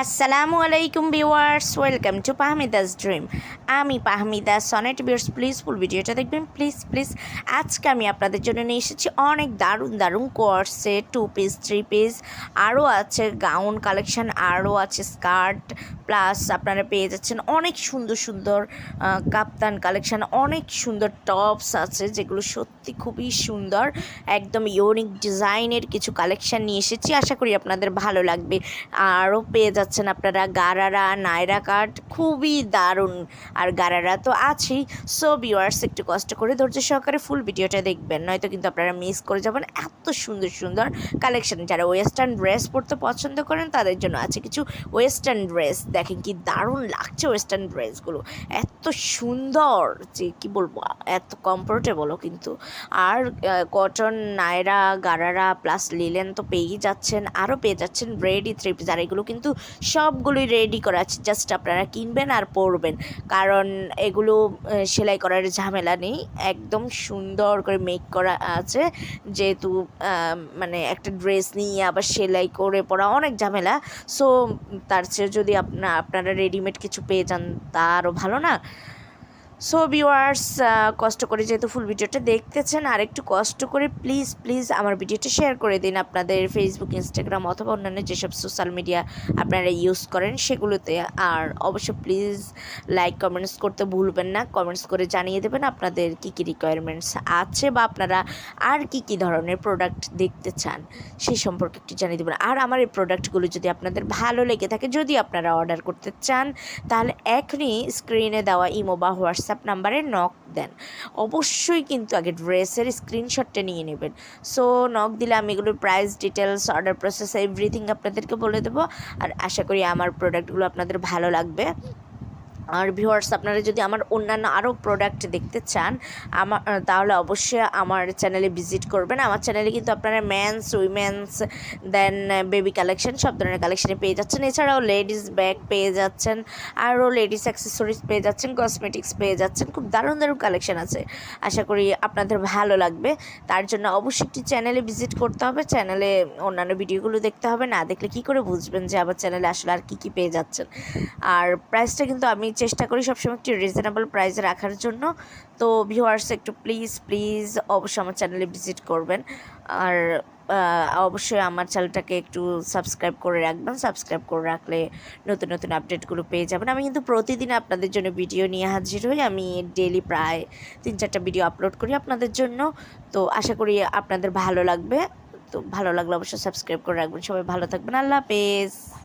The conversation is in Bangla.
আসসালামু আলাইকুম ভিউয়ার্স, ওয়েলকাম টু পাহমিদাস ড্রিম। আমি পাহমিদা সনেট ভিউয়ার্স, প্লিজ ফুল ভিডিওটা দেখবেন প্লিজ। আজকে আমি আপনাদের জন্য নিয়ে এসেছি অনেক দারুণ কোর্সেট, 2 পিস 3 পিস, আরও আছে গাউন কালেকশন, আরও আছে স্কার্ট, প্লাস আপনারা পেয়ে যাচ্ছেন অনেক সুন্দর কাপ্তান কালেকশন, অনেক সুন্দর টপস আছে যেগুলো সত্যি খুবই সুন্দর, একদম ইউনিক ডিজাইনের কিছু কালেকশন নিয়ে এসেছি। আশা করি আপনাদের ভালো লাগবে। আরও পেয়ে যাচ্ছেন আপনারা গারারা, নায়রা কাট, খুবই দারুণ। আর গারারা তো আছেই। সো ভিউয়ার্স, একটু কষ্ট করে ধৈর্য সহকারে ফুল ভিডিওটা দেখবেন, নয়তো কিন্তু আপনারা মিস করে যাবেন এত সুন্দর কালেকশন। যারা ওয়েস্টার্ন ড্রেস পরতে পছন্দ করেন তাদের জন্য আছে কিছু ওয়েস্টার্ন ড্রেস। দেখেন কি দারুণ লাগছে ওয়েস্টার্ন ড্রেসগুলো, এত সুন্দর যে কি বলবো, এত কমফোর্টেবলও কিন্তু। আর cotton, Nayra, gharara plus linen তো পেয়েই যাচ্ছেন, আরও পেয়ে যাচ্ছেন রেডি 3 পিস। আর এগুলো কিন্তু সবগুলোই রেডি করা আছে, জাস্ট আপনারা কিনবেন আর পরবেন, কারণ এগুলো সেলাই করার ঝামেলা নেই, একদম সুন্দর করে মেক করা আছে। যেহেতু মানে একটা ড্রেস নিয়ে আবার সেলাই করে পরা অনেক ঝামেলা, সো তার চেয়ে যদি আপনারা রেডিমেড কিছু পেয়ে যান তা আরও ভালো না? সো ভিউয়ার্স, কষ্ট করে যেহেতু ফুল ভিডিওটা দেখতেছেন, আর একটু কষ্ট করে প্লিজ আমার ভিডিওটা শেয়ার করে দিন আপনাদের ফেসবুক, ইনস্টাগ্রাম অথবা অন্যান্য যেসব সোশ্যাল মিডিয়া আপনারা ইউজ করেন সেগুলোতে। আর অবশ্যই প্লিজ লাইক কমেন্টস করতে ভুলবেন না, কমেন্টস করে জানিয়ে দেবেন আপনাদের কী রিকোয়ারমেন্টস আছে, বা আপনারা আর কি ধরনের প্রোডাক্ট দেখতে চান সেই সম্পর্কে একটু জানিয়ে দেবেন। আর আমার এই প্রোডাক্টগুলো যদি আপনাদের ভালো লেগে থাকে, যদি আপনারা অর্ডার করতে চান, তাহলে এখনই স্ক্রিনে দেওয়া ইমো বা হোয়াটসঅ্যাপ নাম্বারে নক দেন। অবশ্যই কিন্তু আগে ড্রেসের স্ক্রিনশটটা নিয়ে নেবেন। সো নক দিলে আমি এগুলোর price details, order process, everything আপনাদেরকে বলে দেবো। আর আশা করি আমার প্রোডাক্টগুলো আপনাদের ভালো লাগবে। আর ভিউয়ার্স, আপনারা যদি আমার অন্যান্য আরও প্রোডাক্ট দেখতে চান তাহলে অবশ্যই আমার চ্যানেলে ভিজিট করবেন। আমার চ্যানেলে কিন্তু আপনারা মেন্স, উইমেন্স, দেন বেবি কালেকশন, সব ধরনের কালেকশানে পেয়ে যাচ্ছেন। এছাড়াও লেডিস ব্যাগ পেয়ে যাচ্ছেন, আরও লেডিস অ্যাক্সেসরিজ পেয়ে যাচ্ছেন, কসমেটিক্স পেয়ে যাচ্ছেন। খুব দারুণ কালেকশন আছে, আশা করি আপনাদের ভালো লাগবে। তার জন্য অবশ্যই একটি চ্যানেলে ভিজিট করতে হবে, চ্যানেলে অন্যান্য ভিডিওগুলো দেখতে হবে, না দেখলে কী করে বুঝবেন যে আমার চ্যানেলে আসলে আর কী পেয়ে যাচ্ছেন। আর প্রাইসটা কিন্তু আমি চেষ্টা করি সবসময় একটু রিজনেবল প্রাইসে রাখার জন্য। তো ভিউয়ার্স, একটু প্লিজ অবশ্যই আমার চ্যানেলে ভিজিট করবেন। আর অবশ্যই আমার চ্যানেলটাকে একটু সাবস্ক্রাইব করে রাখবেন, সাবস্ক্রাইব করে রাখলে নতুন আপডেটগুলো পেয়ে যাবেন। আমি কিন্তু প্রতিদিন আপনাদের জন্য ভিডিও নিয়ে হাজির হই, আমি ডেইলি প্রায় 3-4টা ভিডিও আপলোড করি আপনাদের জন্য। তো আশা করি আপনাদের ভালো লাগবে। তো ভালো লাগলে অবশ্যই সাবস্ক্রাইব করে রাখবেন। সবাই ভালো থাকবেন, আল্লাহ হাফেজ।